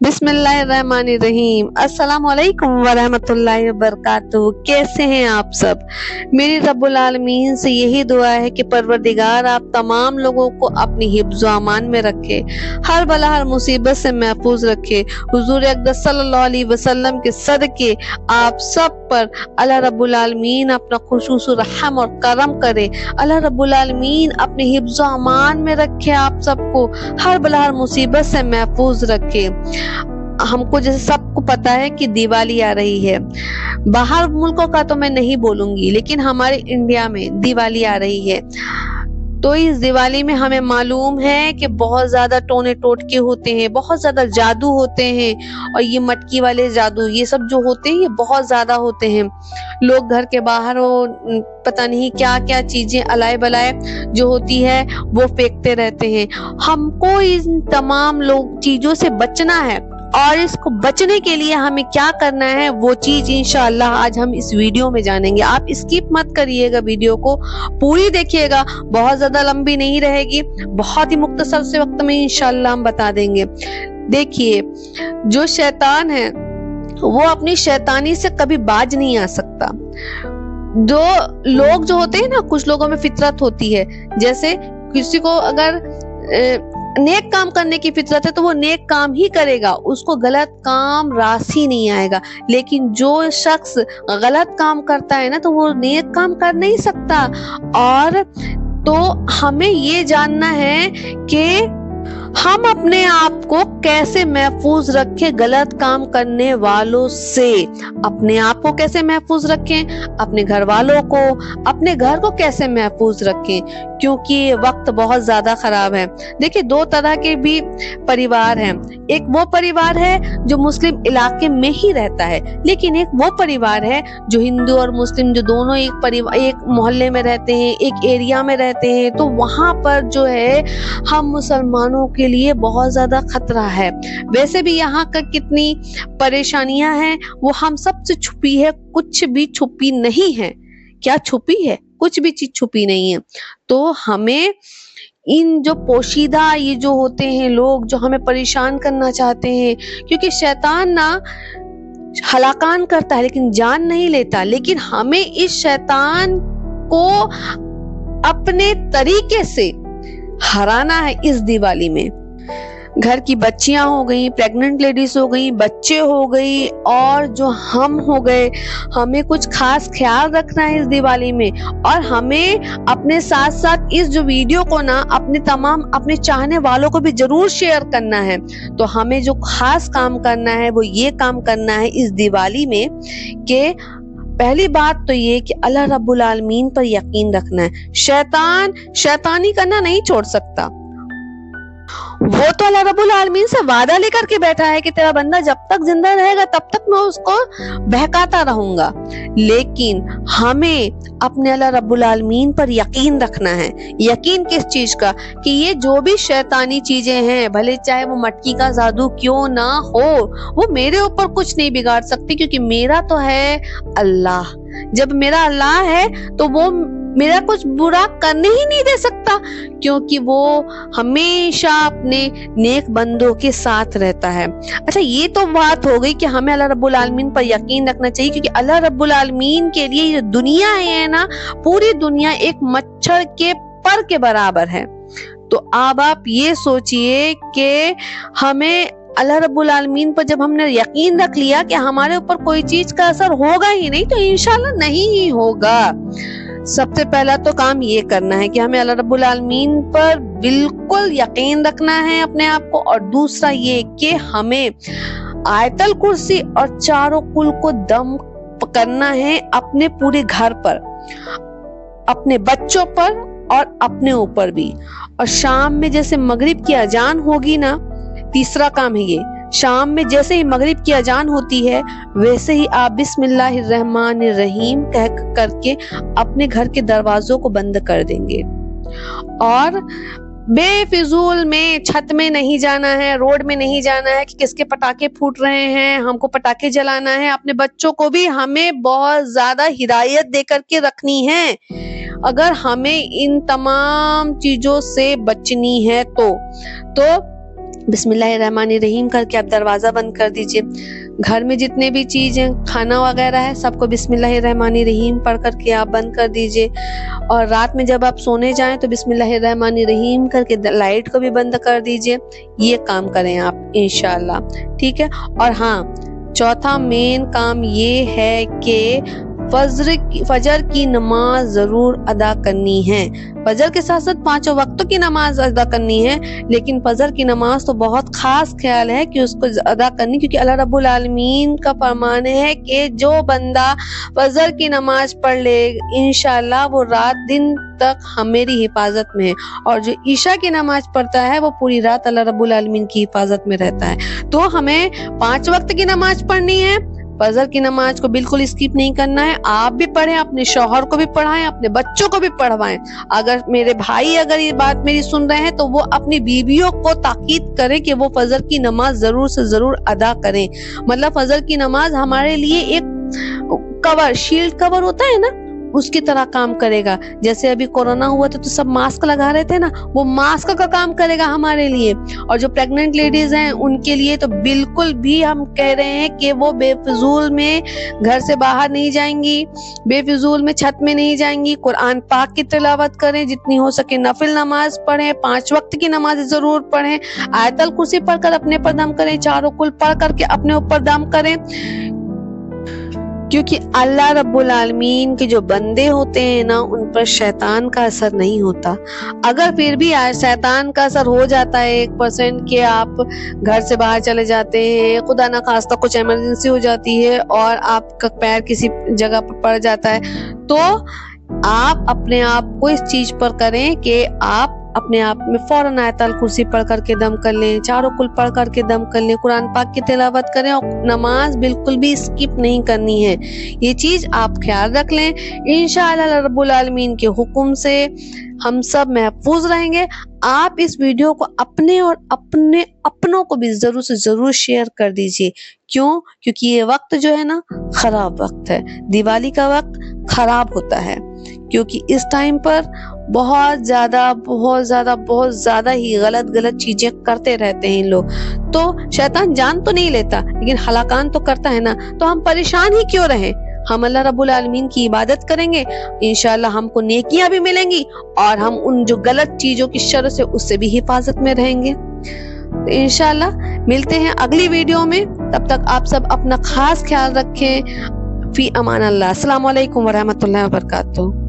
बिस्मिल्लाहिर्रहमानिर्रहीम। अस्सलाम वालेकुम वरहमतुल्लाहि वबरकातुहू। कैसे हैं आप सब? मेरी रब्बुल आलमीन से यही दुआ है कि परवरदिगार आप तमाम लोगों को अपनी हिफ्ज़ व अमान में रखे, हर बला हर मुसीबत से महफूज रखे। हुजूर अक़दस सल्लल्लाहु अलैहि वसल्लम के सदके आप सब पर अल्लाह रब्बुल आलमीन अपना खुशूस रहम और करम करे। अल्लाह रब्बुल आलमीन अपने हिफ्ज़ व अमान में रखे, आप सबको हर बला हर मुसीबत से महफूज रखे। हमको जैसे सबको पता है कि दिवाली आ रही है, बाहर मुल्कों का तो मैं नहीं बोलूंगी, लेकिन हमारे इंडिया में दिवाली आ रही है। तो इस दिवाली में हमें मालूम है कि बहुत ज्यादा टोने टोटके होते हैं, बहुत ज्यादा जादू होते हैं, और ये मटकी वाले जादू ये सब जो होते हैं ये बहुत ज्यादा होते हैं। लोग घर के बाहर पता नहीं क्या क्या चीजें अलाए बलाए जो होती है वो फेंकते रहते हैं। हमको इन तमाम लोग चीजों से बचना है, और इसको बचने के लिए हमें क्या करना है वो चीज इंशाअल्लाह आज हम इस वीडियो में जानेंगे। आप स्किप मत करिएगा, वीडियो को पूरी देखिएगा, बहुत ज्यादा लंबी नहीं रहेगी, बहुत ही मुख्तसर से वक्त में इंशाअल्लाह हम बता देंगे। देखिए, जो शैतान है वो अपनी शैतानी से कभी बाज नहीं आ सकता। जो लोग जो होते हैं ना, कुछ लोगों में फितरत होती है, जैसे किसी को अगर नेक काम करने की फितरत है तो वो नेक काम ही करेगा, उसको गलत काम रास ही नहीं आएगा। लेकिन जो शख्स गलत काम करता है ना तो वो नेक काम कर नहीं सकता। और तो हमें ये जानना है कि हम अपने आप को कैसे महफूज रखें गलत काम करने वालों से। अपने आप को कैसे महफूज रखें, अपने घर वालों को, अपने घर को कैसे महफूज रखें, क्योंकि ये वक्त बहुत ज्यादा खराब है। देखिए, दो तरह के भी परिवार हैं। एक वो परिवार है जो मुस्लिम इलाके में ही रहता है, लेकिन एक वो परिवार है जो हिंदू और मुस्लिम जो दोनों एक मोहल्ले में रहते हैं, एक एरिया में रहते हैं। तो वहां पर जो है हम मुसलमानों के लिए बहुत ज्यादा खतरा है। वैसे भी यहाँ का कितनी परेशानियां हैं वो हम सब से छुपी है, कुछ भी छुपी नहीं है। क्या छुपी है? कुछ भी चीज छुपी नहीं है। तो हमें इन जो पोशीदा ये जो होते हैं लोग जो हमें परेशान करना चाहते हैं, क्योंकि शैतान ना हलाकान करता है लेकिन जान नहीं लेता, लेकिन हमें इस शैतान को अपने तरीके से हराना है इस दिवाली में। घर की बच्चियां हो गई, प्रेग्नेंट लेडीज हो गई, बच्चे हो गई, और जो हम हो गए, हमें कुछ खास ख्याल रखना है इस दिवाली में। और हमें अपने साथ साथ इस जो वीडियो को ना अपने चाहने वालों को भी जरूर शेयर करना है। तो हमें जो खास काम करना है वो ये काम करना है इस दिवाली में कि पहली बात तो ये कि अल्लाह रब्बुल आलमीन पर यकीन रखना है। शैतानी करना नहीं छोड़ सकता। वो तो अल्लाह रब्बुल आलमीन से वादा लेकर के बैठा है कि तेरा बंदा जब तक जिंदा रहेगा तब तक मैं उसको बहकाता रहूंगा। लेकिन हमें अपने अल्लाह रब्बुल आलमीन पर यकीन रखना है। यकीन किस चीज का? कि ये जो भी शैतानी चीजें हैं, भले चाहे वो मटकी का जादू क्यों ना हो, वो मेरे ऊपर कुछ नहीं बिगाड़ सकती, क्योंकि मेरा तो है अल्लाह। जब मेरा अल्लाह है तो वो मेरा कुछ बुरा करने ही नहीं दे सकता, क्योंकि वो हमेशा अपने नेक बंदों के साथ रहता है। अच्छा, ये तो बात हो गई कि हमें अल्लाह रब्बुल आलमीन पर यकीन रखना चाहिए, क्योंकि अल्लाह रब्बुल आलमीन के लिए ये दुनिया है ना, पूरी दुनिया एक मच्छर के पर के बराबर है। तो अब आप ये सोचिए कि हमें अल्लाह रब्बुल आलमीन पर जब हमने यकीन रख लिया कि हमारे ऊपर कोई चीज का असर होगा ही नहीं, तो इंशाल्लाह नहीं ही होगा। सबसे पहला तो काम ये करना है कि हमें अल्लाह रब्बुल आलमीन पर बिल्कुल यकीन रखना है अपने आप को। और दूसरा ये कि हमें आयतल कुर्सी और चारों कुल को दम करना है अपने पूरे घर पर, अपने बच्चों पर और अपने ऊपर भी। और शाम में जैसे मगरिब की अजान होगी ना, तीसरा काम है ये, शाम में जैसे ही मगरिब की अजान होती है वैसे ही आप बिस्मिल्लाहिर्रहमानिर्रहीम कह करके अपने घर के दरवाजों को बंद कर देंगे। और बेफिजूल में छत में नहीं जाना है, रोड में नहीं जाना है कि किसके पटाखे फूट रहे हैं, हमको पटाखे जलाना है। अपने बच्चों को भी हमें बहुत ज्यादा हिदायत दे करके रखनी है। अगर हमें इन तमाम चीजों से बचनी है तो बिस्मिल्लाहिर्रहमानिर्रहीम करके आप दरवाज़ा बंद कर दीजिए। घर में जितने भी चीज़ें खाना वगैरह है सबको बिस्मिल्लाहिर्रहमानिर्रहीम पढ़ करके आप बंद कर दीजिए। और रात में जब आप सोने जाएं तो बिस्मिल्लाहिर्रहमानिर्रहीम करके लाइट को भी बंद कर दीजिए। ये काम करें आप इंशाअल्लाह, ठीक है। और हाँ, चौथा मेन काम ये है कि फजर की नमाज जरूर अदा करनी है। फजर के साथ साथ 5 वक्तों की नमाज अदा करनी है, लेकिन फजर की नमाज तो बहुत खास ख्याल है कि उसको अदा करनी, क्योंकि अल्लाह रब्बुल आलमीन का फरमान है कि जो बंदा फजर की नमाज पढ़ ले इंशाअल्लाह वो रात दिन तक मेरी हिफाजत में है, और जो ईशा की नमाज पढ़ता है वो पूरी रात अल्लाह रब्बुल आलमीन की हिफाजत में रहता है। तो हमें 5 वक्त की नमाज पढ़नी है, फजर की नमाज को बिल्कुल स्किप नहीं करना है। आप भी पढ़ें, अपने शौहर को भी पढ़ाएं, अपने बच्चों को भी पढ़वाएं। अगर मेरे भाई अगर ये बात मेरी सुन रहे हैं तो वो अपनी बीवियों को ताकीद करें कि वो फजर की नमाज जरूर से जरूर अदा करें। मतलब फजर की नमाज हमारे लिए एक कवर, शील्ड कवर होता है ना, उसकी तरह काम करेगा। जैसे अभी कोरोना हुआ था तो सब मास्क लगा रहे थे ना, वो मास्क का काम करेगा हमारे लिए। और जो प्रेग्नेंट लेडीज हैं उनके लिए तो बिल्कुल भी हम कह रहे हैं कि वो बेफिजूल में घर से बाहर नहीं जाएंगी, बेफिजूल में छत में नहीं जाएंगी। कुरान पाक की तिलावत करें, जितनी हो सके नफिल नमाज पढ़ें, 5 वक्त की नमाज जरूर पढ़ें, आयतल कुर्सी पढ़कर अपने पर दम करें, चारों कुल पढ़ करके अपने ऊपर दम करें, क्योंकि अल्लाह रब्बुल आलमीन के जो बंदे होते हैं ना उन पर शैतान का असर नहीं होता। अगर फिर भी शैतान का असर हो जाता है 1% के आप घर से बाहर चले जाते हैं, खुदा ना खास्ता कुछ इमरजेंसी हो जाती है और आपका पैर किसी जगह पर पड़ जाता है, तो आप अपने आप को इस चीज पर करें कि आप अपने आप में फौरन आयतल कुर्सी पढ़ करके दम कर लें, चारों कुल पढ़ करके दम कर लें, कुरान पाक की तिलावत करें और नमाज बिल्कुल भी स्किप नहीं करनी है। ये चीज आप ख्याल रख लें। इंशाअल्लाह रब्बुल आलमीन के हुक्म से हम सब महफूज रहेंगे। आप इस वीडियो को अपने और अपने अपनों को भी जरूर से जरूर शेयर कर दीजिए। क्यों? क्योंकि ये वक्त जो है ना खराब वक्त है, दिवाली का वक्त खराब होता है, क्योंकि इस टाइम पर बहुत ज्यादा ही गलत चीजें करते रहते हैं लोग। तो शैतान जान तो नहीं लेता लेकिन हलाकान तो करता है ना, तो हम परेशान ही क्यों रहें। हम अल्लाह रब्बुल आलमीन की इबादत करेंगे, इंशाअल्लाह हमको नेकियां भी मिलेंगी और हम उन जो गलत चीजों की शर से उससे भी हिफाजत में रहेंगे। तो इंशाअल्लाह मिलते हैं अगली वीडियो में, तब तक आप सब अपना खास ख्याल रखें। फी अमान अल्लाह। अस्सलाम वालेकुम व रहमतुल्लाहि व बरकातुहू।